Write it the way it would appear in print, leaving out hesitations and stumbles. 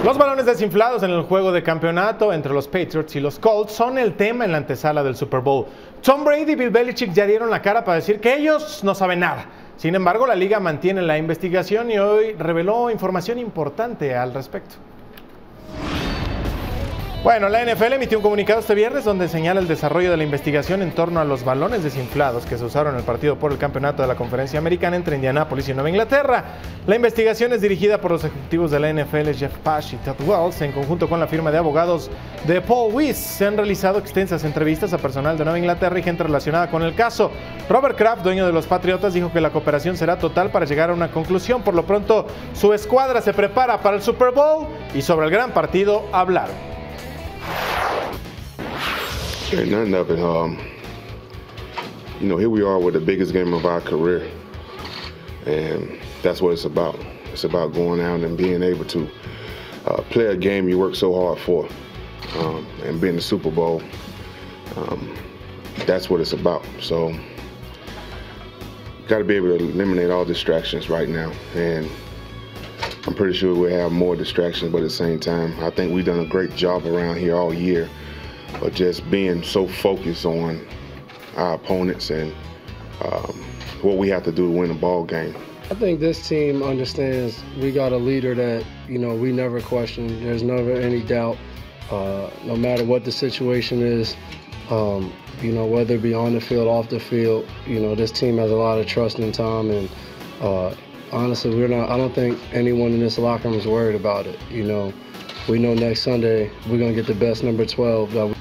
Los balones desinflados en el juego de campeonato entre los Patriots y los Colts son el tema en la antesala del Super Bowl. Tom Brady y Bill Belichick ya dieron la cara para decir que ellos no saben nada. Sin embargo, la liga mantiene la investigación y hoy reveló información importante al respecto. Bueno, la NFL emitió un comunicado este viernes donde señala el desarrollo de la investigación en torno a los balones desinflados que se usaron en el partido por el campeonato de la Conferencia Americana entre Indianápolis y Nueva Inglaterra. La investigación es dirigida por los ejecutivos de la NFL, Jeff Pash y Todd Wells, en conjunto con la firma de abogados de Paul Weiss. Se han realizado extensas entrevistas a personal de Nueva Inglaterra y gente relacionada con el caso. Robert Kraft, dueño de los Patriotas, dijo que la cooperación será total para llegar a una conclusión. Por lo pronto, su escuadra se prepara para el Super Bowl y sobre el gran partido hablaron. Ain't nothing of it. Here we are with the biggest game of our career, and that's what it's about. It's about going out and being able to play a game you work so hard for, and being the Super Bowl. That's what it's about. So, got to be able to eliminate all distractions right now, and I'm pretty sure we'll have more distractions, but at the same time, I think we've done a great job around here all year. But just being so focused on our opponents and what we have to do to win a ball game. I think this team understands we got a leader that, we never question. There's never any doubt, no matter what the situation is, whether it be on the field, off the field, this team has a lot of trust in Tom. And honestly, I don't think anyone in this locker room is worried about it. We know next Sunday we're going to get the best number 12 that